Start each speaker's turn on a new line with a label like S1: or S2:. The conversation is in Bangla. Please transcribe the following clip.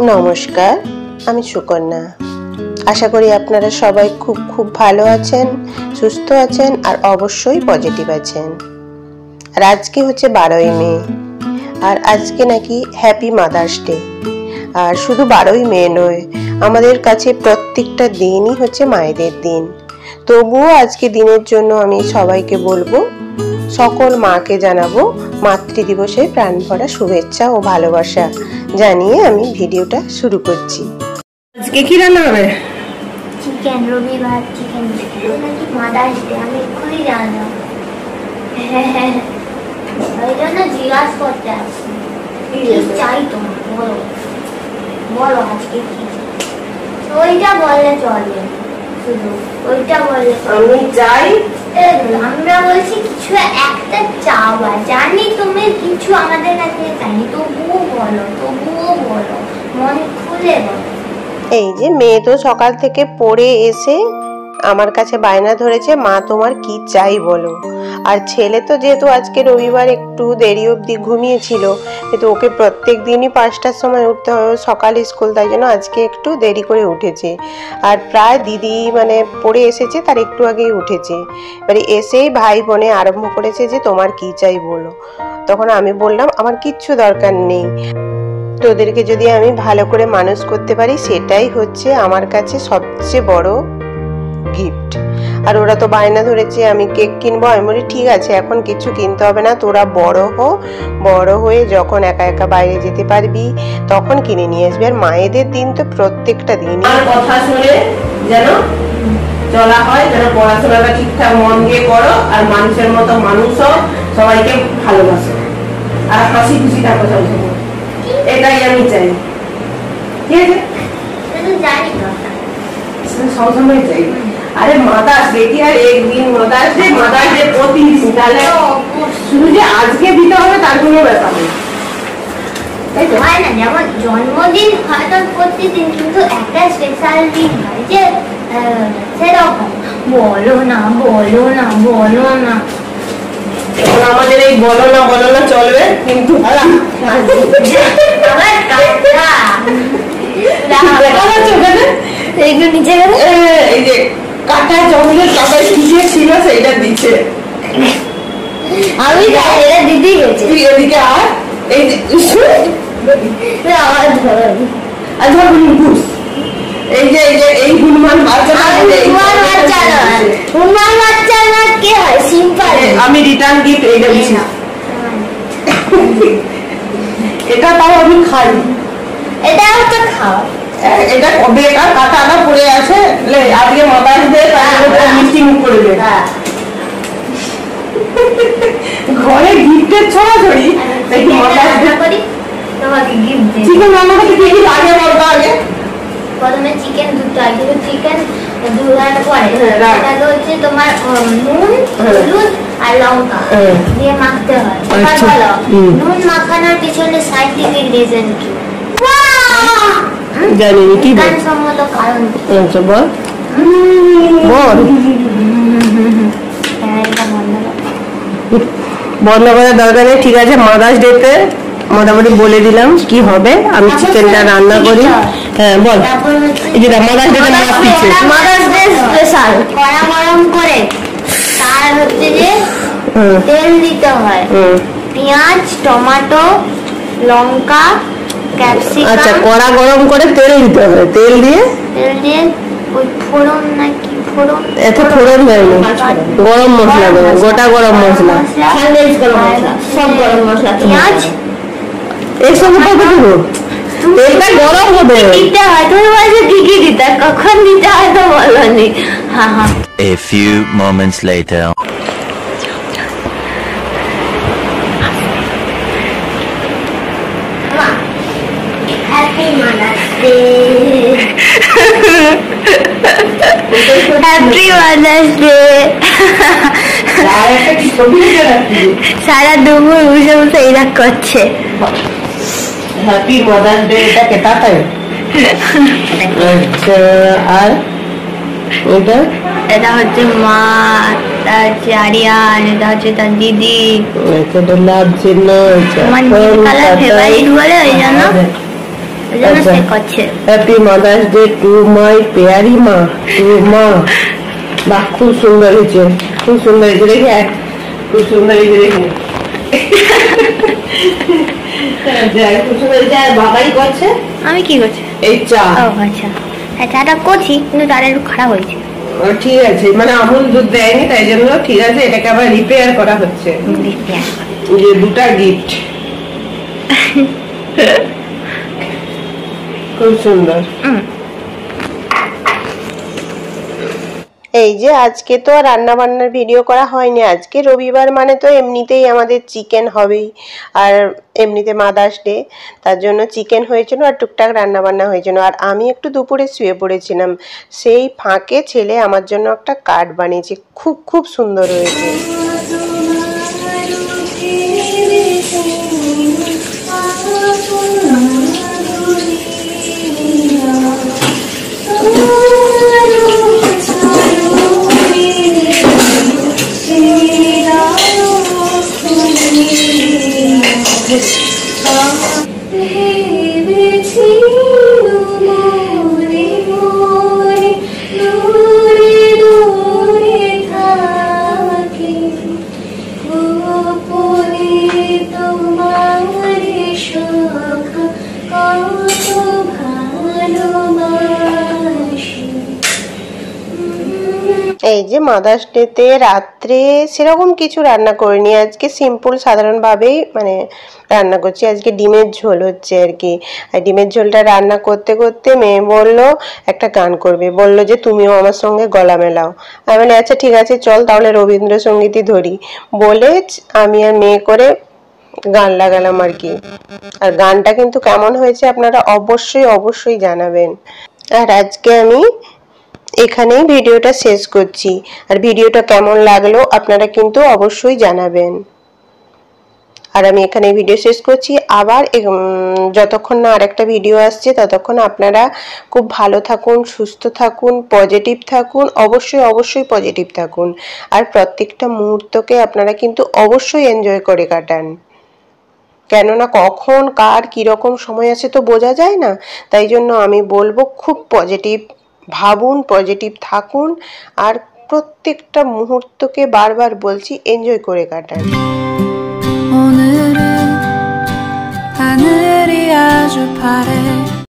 S1: নমস্কার, আমি সুকন্যা। আশা করি আপনারা সবাই খুব ভালো আছেন, সুস্থ আছেন আর অবশ্যই পজিটিভ আছেন। আর আজকে হচ্ছে 12ই মে, আর আজকে নাকি হ্যাপি মাদার্স ডে। আর শুধু 12ই মে নয়, আমাদের কাছে প্রত্যেকটা দিনই হচ্ছে মায়েদের দিন। তবুও আজকে দিনের জন্য আমি সবাইকে বলবো, সকল মাকে জানাবো মাতৃদিবসের প্রাণ ভরা শুভেচ্ছা ও ভালোবাসা জানিয়ে আমি ভিডিওটা শুরু করছি। আজকে কি রান্না হবে?
S2: চিকেন, রবিবার চিকেন। মাদার্স ডে আমি এক্ষুনি জানলাম। ওই জন্য জিজ্ঞাসা করতে আসছি, কি চাই তোমার? বলো বলো আজকে কি? ওইটা বললে চলবে, শুধু ওইটা বললে
S1: আমি চাই।
S2: আমরা বলছি কিছু একটা চাওয়া, জানি তুমি কিছু আমাদের কাছে চাইনি, তবুও বলো মনে খুলে বলো।
S1: এই যে মেয়ে তো সকাল থেকে পড়ে এসে আমার কাছে বায়না ধরেছে, মা তোমার কি চাই বলো। আর ছেলে তো যেহেতু আজকে রবিবার একটু দেরি অবধি ঘুমিয়েছিল, কিন্তু ওকে প্রত্যেক দিনই 5টার সময় উঠতে হয়, সকালে স্কুল, তাই জন্য আজকে একটু দেরি করে উঠেছে। আর প্রায় দিদি পড়ে এসেছে, তার একটু আগেই উঠেছে। এবারে এসেই ভাই বোনে আরম্ভ করেছে যে তোমার কি চাই বলো। তখন আমি বললাম আমার কিচ্ছু দরকার নেই, তোদেরকে যদি আমি ভালো করে মানুষ করতে পারি সেটাই হচ্ছে আমার কাছে সবচেয়ে বড় গিফট। আর ওরা তো বায়না ধরেছে আমি কেক কিনবো। আমি বলি ঠিক আছে, এখন কিছু কিনতে হবে না, তোরা বড় হয়ে যখন একা একা বাইরে যেতে পারবি তখন কিনে নিয়ে আসবি। আর মায়েদের দিন তো প্রত্যেকটা দিন
S3: কথা শুনে যেন চলা হয়, যেন পড়াশোনাটা ঠিকঠাক মন দিয়ে করো, আর মানুষের মতো মানুষও সবাইকে ভালোবাসো, আর হাসি খুশি থাকো সবসময়, এটাই আমি চাই। ঠিক আছে, সবসময় চাই। আরে মাদার্স ডে কি আর একদিন? মাদার্স ডে প্রতিদিন, তাহলে শুধু যে আজকে দিতে হবে তার কোনো ব্যাপার নেই, তাই তো?
S2: হয় না, যেমন জন্মদিন হয়তো প্রতিদিন, কিন্তু একটা স্পেশাল দিন হয় যে সেরকম বলো না।
S3: আমাদের এই বলো না চলবে, কিন্তু
S2: এইগুলো নিচে গেলে
S3: এই যে কাটা চকলেট কাটায় কিসে ছিল সেইটা দিচ্ছে।
S2: আমি এটা দিদি গেছে
S3: এদিকে আর এই যে এই যে এই হনুমান বাচ্চাটা
S2: কে হয়? সিম্পল।
S3: আমি রিটার্ন গিফট এইটা দিচ্ছি। এটা তাও আমি খাই,
S2: এটা তো খাও।
S3: এটা বেকার কাটা পড়ে আছে, আজকে মাদার্স ডে মিষ্টি মুখ করে দে। ঘরে গিফটের ছড়াছড়ি, মাদার্স ডে
S2: করি তোমাকে গিফট দিই।
S3: চিকেন রান্না করতে কি কি লাগে বলতো? আগে
S2: প্রথমে চিকেন দুটো আগে, চিকেন ধোয়ার পরে তাহলে হচ্ছে তোমার নুন, হলুদ আর লঙ্কা দিয়ে মাখতে হয়। বলো নুন মাখানোর পিছনে সাইন্টিফিক রিজন কি?
S3: জানি কি
S2: বিজ্ঞানসম্মত কারণ।
S3: আচ্ছা বল বল। বন্ধ করার দরকার নেই, ঠিক আছে। মাদার্স ডেতে মোটামুটি বলে দিলাম কি হবে। আমি চিকেনটা রান্না করি। হ্যাঁ বল।
S2: মাদার্স ডে স্পেশাল কড়া গরম করে তার হচ্ছে যে তেল দিতে হয়, পেঁয়াজ, টমেটো, লঙ্কা, ক্যাপসিকাম।
S3: আচ্ছা, কড়া গরম করে তেল দিতে হবে, তেল দিয়ে
S2: ওই ফোড়ন নাকি ফোড়ন,
S3: এত ফোড়ন দেয়নি, গরম মশলা দেবে, গোটা গরম মশলা,
S2: সব গরম মশলা, পেঁয়াজ
S3: এইসব দেবো। তেলটা গরম হবে,
S2: দিতে হয়। তুমি বলছো কি দিতে, কখন দিতে হয় তো বলনি। হ্যাঁ।
S4: A few moments later.
S2: Happy Mother's Day. Happy Mother's Day. সারা দুপুর বসে বসে এরা করছে
S3: হ্যাপি মাদার্স ডে। এটা কেটা তাই? আচ্ছা, আর
S2: এটা হচ্ছে মা, এটা হচ্ছে আরিয়ান, এটা হচ্ছে তার দিদি।
S3: লাভ চিহ্ন
S2: আমার কালার ফেভারিট বলে ওই জন্য সে করছে।
S3: Happy mother's day to my পেয়ারি মা, টু মা। বাহ, খুব সুন্দর হয়েছে, খুব সুন্দর হয়েছে দেখে, খুব সুন্দর হয়েছে দেখে। খুব সুন্দর হয়েছে। আর বাবাই করছে,
S2: আমি কি করছি?
S3: এই চা।
S2: ও আচ্ছা, হ্যাঁ চাটা করছি কিন্তু তার একটু খারাপ হয়েছে।
S3: ঠিক আছে, মানে আমুল দুধ দেয়নি তাই জন্য ঠিক আছে, এটাকে আবার রিপেয়ার করা হচ্ছে। যে দুটা গিফট, খুব সুন্দর।
S1: এই যে আজকে তো আর রান্না বান্নার ভিডিও করা হয়নি, আজকে রবিবার মানে তো এমনিতেই আমাদের চিকেন হবেই, আর এমনিতে মাদার্স ডে, তার জন্য চিকেন হয়েছিল আর টুকটাক রান্না বান্না হয়েছিল। আর আমি একটু দুপুরে শুয়ে পড়েছিলাম, সেই ফাঁকে ছেলে আমার জন্য একটা কার্ড বানিয়েছে, খুব খুব সুন্দর হয়েছে। এই যে মাদার্স ডেতে রাত্রে সেরকম কিছু রান্না করিনি, আজকে সিম্পল সাধারণভাবেই মানে রান্না করছি। আজকে ডিমের ঝোল হচ্ছে আর কি। আর ডিমের ঝোলটা রান্না করতে করতে মেয়ে বললো একটা গান করবে, বললো যে তুমিও আমার সঙ্গে গলা মেলাও। আমি বলি আচ্ছা ঠিক আছে চল তাহলে রবীন্দ্রসঙ্গীতই ধরি, বলে আমি আর মেয়ে করে গান লাগালাম আর কি। আর গানটা কিন্তু কেমন হয়েছে আপনারা অবশ্যই অবশ্যই জানাবেন। আর আজকে আমি এখানেই ভিডিওটা শেষ করছি, আর ভিডিওটা কেমন লাগলো আপনারা কিন্তু অবশ্যই জানাবেন। আর আমি এখানে ভিডিও শেষ করছি, আবার যতক্ষণ না আরেকটা ভিডিও আসছে ততক্ষণ আপনারা খুব ভালো থাকুন, সুস্থ থাকুন, পজিটিভ থাকুন, অবশ্যই অবশ্যই পজিটিভ থাকুন। আর প্রত্যেকটা মুহূর্তকে আপনারা কিন্তু অবশ্যই এনজয় করে কাটান, কেননা কখন কার কীরকম সময় আছে তো বোঝা যায় না। তাই জন্য আমি বলবো খুব পজিটিভ ভাবুন, পজিটিভ থাকুন, আর প্রত্যেকটা মুহূর্তকে বারবার বলছি এনজয় করে কাটান।
S5: 오늘은 하늘이 아주 파래